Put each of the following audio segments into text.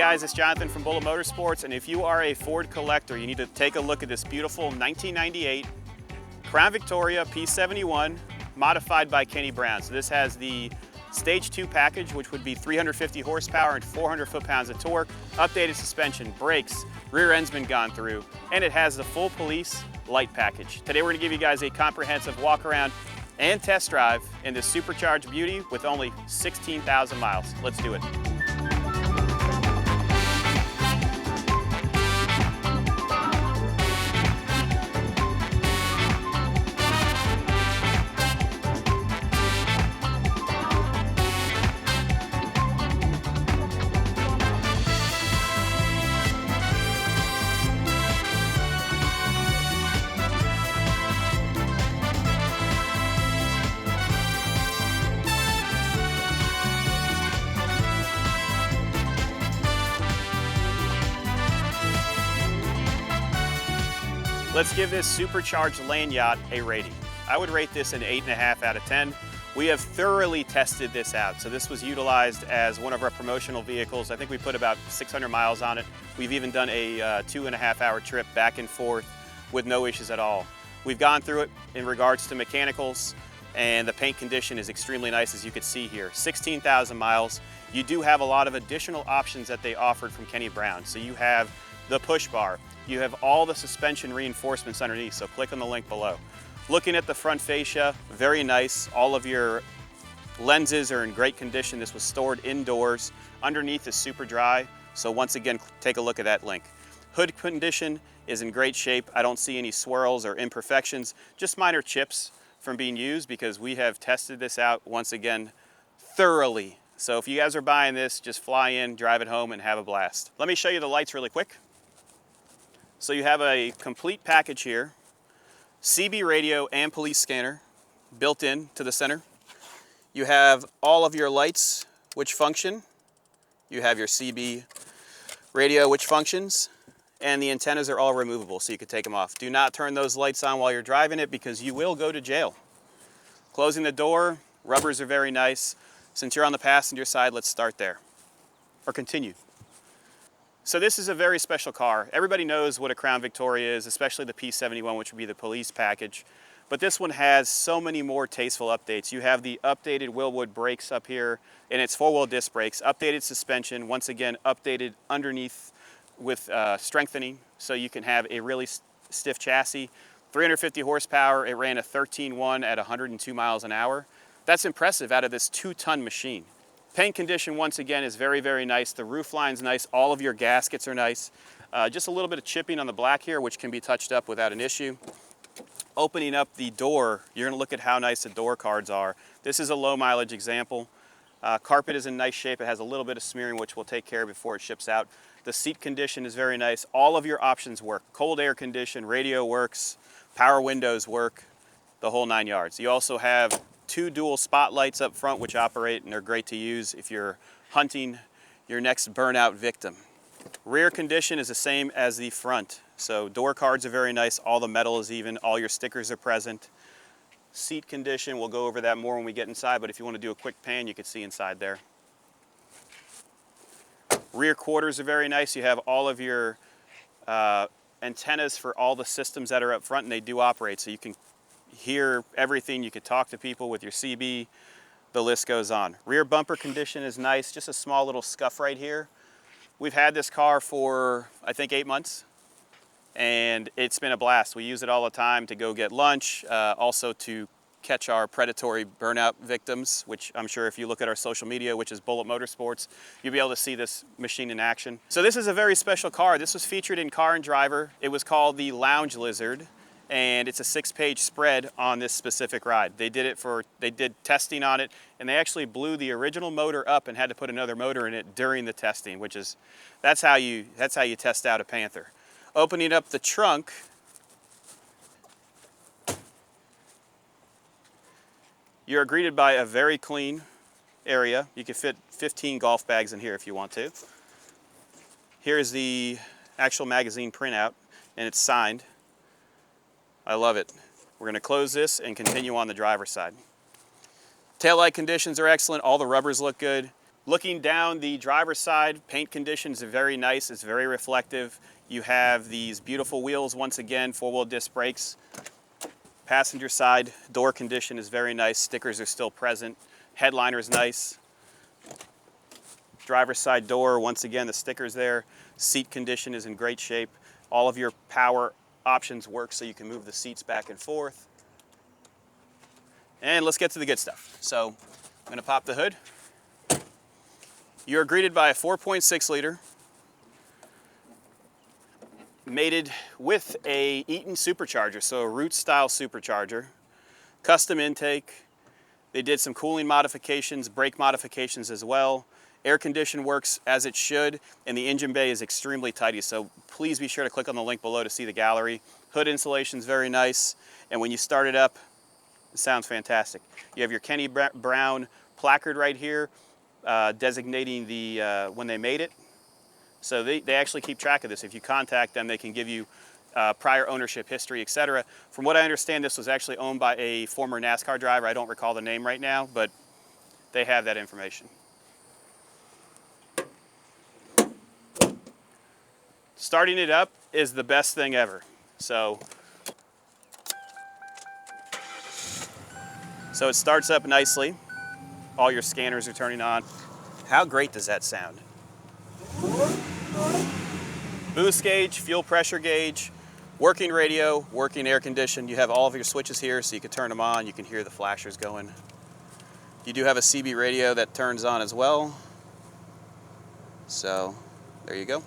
guys, it's Jonathan from Bullet Motorsports, and if you are a Ford collector, you need to take a look at this beautiful 1998 Crown Victoria P71 modified by Kenny Brown. So this has the Stage 2 package, which would be 350 horsepower and 400 foot-pounds of torque, updated suspension, brakes, rear end's been gone through, and it has the full police light package. Today we're going to give you guys a comprehensive walk-around and test drive in this supercharged beauty with only 16,000 miles. Let's do it. Let's give this supercharged land yacht a rating. I would rate this an 8.5 out of 10. We have thoroughly tested this out. So this was utilized as one of our promotional vehicles. I think we put about 600 miles on it. We've even done a 2.5 hour trip back and forth with no issues at all. We've gone through it in regards to mechanicals, and the paint condition is extremely nice, as you can see here. 16,000 miles. You do have a lot of additional options that they offered from Kenny Brown. So you have the push bar. You have all the suspension reinforcements underneath, so click on the link below. Looking at the front fascia, very nice. All of your lenses are in great condition. This was stored indoors. Underneath is super dry, so once again, take a look at that link. Hood condition is in great shape. I don't see any swirls or imperfections, just minor chips from being used, because we have tested this out once again thoroughly. So if you guys are buying this, just fly in, drive it home, and have a blast. Let me show you the lights really quick. So you have a complete package here, CB radio and police scanner built in to the center. You have all of your lights which function. You have your CB radio which functions, and the antennas are all removable, so you can take them off. Do not turn those lights on while you're driving it, because you will go to jail. Closing the door, rubbers are very nice. Since you're on the passenger side, let's start there, or continue. So this is a very special car. Everybody knows what a Crown Victoria is, especially the P71, which would be the police package. But this one has so many more tasteful updates. You have the updated Willwood brakes up here, and it's four-wheel disc brakes, updated suspension, once again, updated underneath with strengthening, so you can have a really stiff chassis. 350 horsepower, it ran a 13.1 at 102 miles an hour. That's impressive out of this 2-ton machine. Paint condition, once again, is very, very nice. The roof line's nice. All of your gaskets are nice. Just a little bit of chipping on the black here, which can be touched up without an issue. Opening up the door, you're going to look at how nice the door cards are. This is a low mileage example. Carpet is in nice shape. It has a little bit of smearing, which we'll take care of before it ships out. The seat condition is very nice. All of your options work. Cold air condition, radio works, power windows work, the whole 9 yards. You also have 2 dual spotlights up front, which operate, and they're great to use if you're hunting your next burnout victim. Rear condition is the same as the front. So door cards are very nice. All the metal is even. All your stickers are present. Seat condition, we'll go over that more when we get inside, but if you want to do a quick pan, you can see inside there. Rear quarters are very nice. You have all of your antennas for all the systems that are up front, and they do operate, so you can hear everything. You could talk to people with your CB. The list goes on. Rear bumper condition is nice. Just a small little scuff right here. We've had this car for, I think, 8 months, and it's been a blast. We use it all the time to go get lunch, also to catch our predatory burnout victims, which I'm sure if you look at our social media, which is Bullet Motorsports, you'll be able to see this machine in action. So this is a very special car. This was featured in Car and Driver. It was called the Lounge Lizard, and it's a 6-page spread on this specific ride. They did testing on it, and they actually blew the original motor up and had to put another motor in it during the testing, which is, that's how you test out a Panther. Opening up the trunk, you're greeted by a very clean area. You can fit 15 golf bags in here if you want to. Here's the actual magazine printout, and it's signed. I love it. We're going to close this and continue on the driver's side. Taillight conditions are excellent. All the rubbers look good. Looking down the driver's side, paint conditions are very nice. It's very reflective. You have these beautiful wheels, once again, 4-wheel disc brakes. Passenger side, door condition is very nice. Stickers are still present. Headliner is nice. Driver's side door, once again, the sticker's there. Seat condition is in great shape. All of your power options work so you can move the seats back and forth. And let's get to the good stuff. So I'm gonna pop the hood. You're greeted by a 4.6 liter, mated with a Eaton supercharger, so a Root style supercharger. Custom intake. They did some cooling modifications, brake modifications as well. Air condition works as it should, and the engine bay is extremely tidy, so please be sure to click on the link below to see the gallery. Hood insulation is very nice, and when you start it up, it sounds fantastic. You have your Kenny Brown placard right here, designating the when they made it. So they actually keep track of this. If you contact them, they can give you prior ownership history, etc. From what I understand, this was actually owned by a former NASCAR driver. I don't recall the name right now, but they have that information. Starting it up is the best thing ever. So it starts up nicely. All your scanners are turning on. How great does that sound? Boost gauge, fuel pressure gauge, working radio, working air condition. You have all of your switches here so you can turn them on. You can hear the flashers going. You do have a CB radio that turns on as well. So there you go.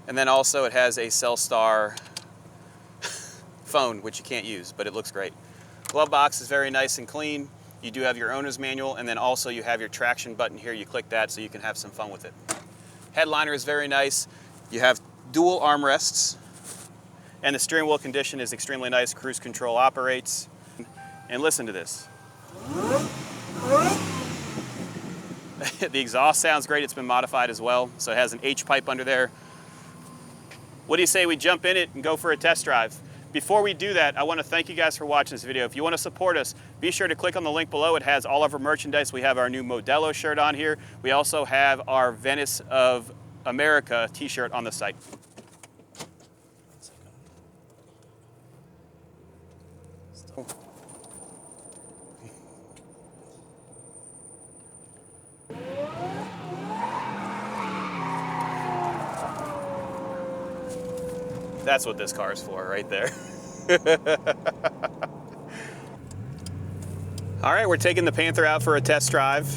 And then also it has a Cellstar phone, which you can't use, but it looks great. Glove box is very nice and clean. You do have your owner's manual, and then also you have your traction button here. You click that so you can have some fun with it. Headliner is very nice. You have dual armrests, and the steering wheel condition is extremely nice. Cruise control operates. And listen to this. The exhaust sounds great. It's been modified as well, so it has an H pipe under there. What do you say we jump in it and go for a test drive? Before we do that, I want to thank you guys for watching this video. If you want to support us, be sure to click on the link below. It has all of our merchandise. We have our new Modelo shirt on here. We also have our Venice of America t-shirt on the site. That's what this car is for right there. All right, we're taking the Panther out for a test drive.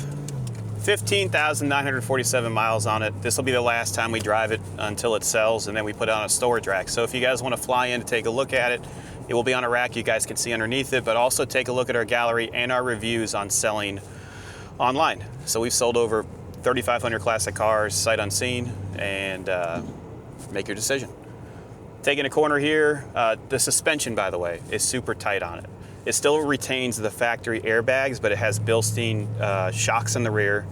15,947 miles on it. This will be the last time we drive it until it sells, and then we put it on a storage rack. So if you guys want to fly in to take a look at it, it will be on a rack you guys can see underneath it, but also take a look at our gallery and our reviews on selling online. So we've sold over 3,500 classic cars, sight unseen, and make your decision. Taking a corner here, the suspension, by the way, is super tight on it. It still retains the factory airbags, but it has Bilstein shocks in the rear.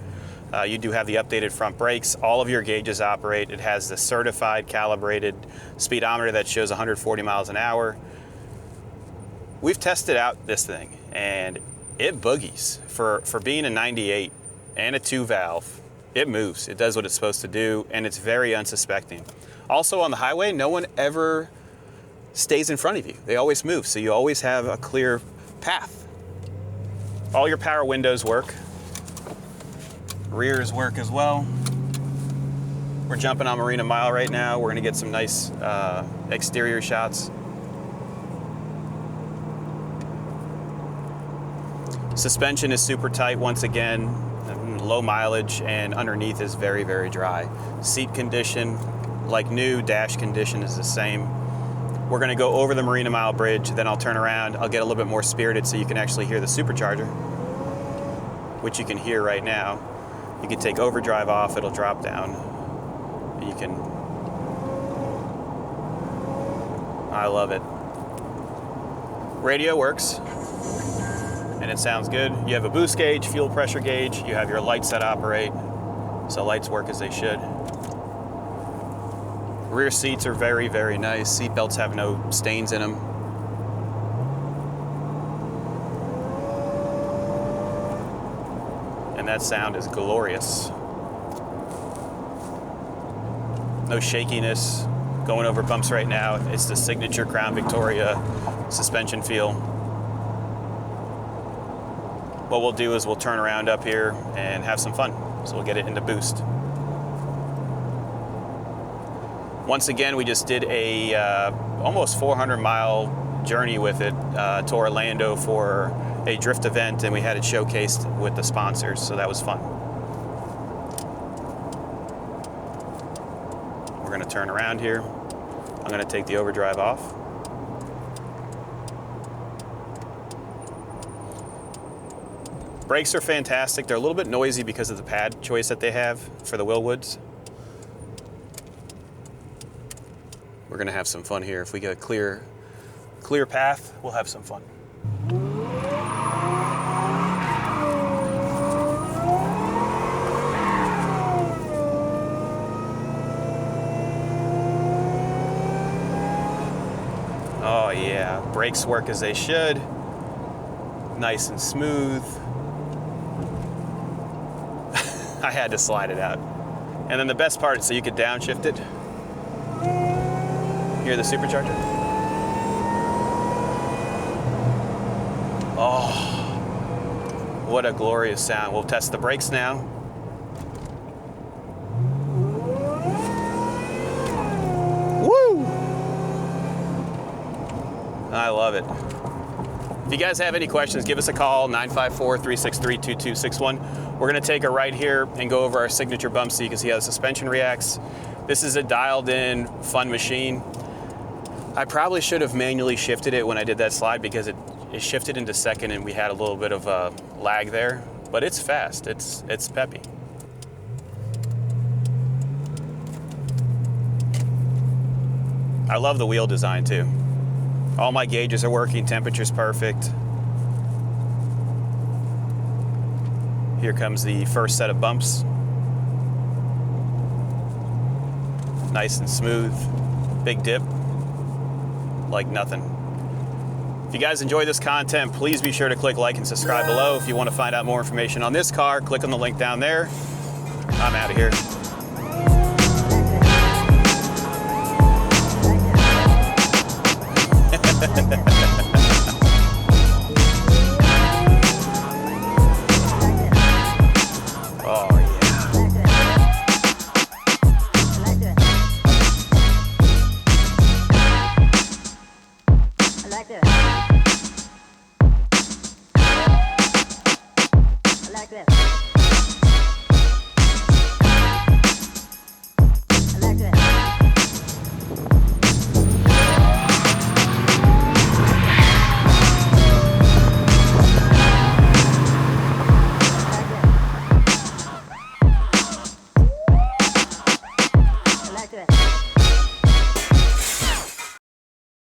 You do have the updated front brakes. All of your gauges operate. It has the certified calibrated speedometer that shows 140 miles an hour. We've tested out this thing, and it boogies. For being a 98 and a 2-valve, it moves. It does what it's supposed to do, and it's very unsuspecting. Also on the highway, no one ever stays in front of you. They always move, so you always have a clear path. All your power windows work. Rears work as well. We're jumping on Marina Mile right now. We're gonna get some nice exterior shots. Suspension is super tight once again, low mileage, and underneath is very, very dry. Seat condition, like new, dash condition is the same. We're gonna go over the Marina Mile Bridge, then I'll turn around, I'll get a little bit more spirited so you can actually hear the supercharger, which you can hear right now. You can take overdrive off, it'll drop down. You can, I love it. Radio works, and it sounds good. You have a boost gauge, fuel pressure gauge, you have your lights that operate, so lights work as they should. Rear seats are very, very nice. Seat belts have no stains in them. and that sound is glorious. No shakiness going over bumps right now. It's the signature Crown Victoria suspension feel. What we'll do is we'll turn around up here and have some fun. So we'll get it into boost. Once again, we just did a almost 400-mile journey with it to Orlando for a drift event, and we had it showcased with the sponsors, so that was fun. We're gonna turn around here. I'm gonna take the overdrive off. Brakes are fantastic. They're a little bit noisy because of the pad choice that they have for the Willwoods. We're gonna have some fun here. If we get a clear path, we'll have some fun. Oh yeah, brakes work as they should. Nice and smooth. I had to slide it out. And then the best part, so you could downshift it. Hear the supercharger? Oh, what a glorious sound. We'll test the brakes now. Woo! I love it. If you guys have any questions, give us a call, 954-363-2261. We're gonna take a right here and go over our signature bump so you can see how the suspension reacts. This is a dialed in, fun machine. I probably should have manually shifted it when I did that slide because it shifted into second and we had a little bit of a lag there, but it's fast, it's peppy. I love the wheel design too. All my gauges are working, temperature's perfect. Here comes the first set of bumps. Nice and smooth, big dip, like nothing. If you guys enjoy this content, please be sure to click like and subscribe below. If you want to find out more information on this car, click on the link down there. I'm out of here.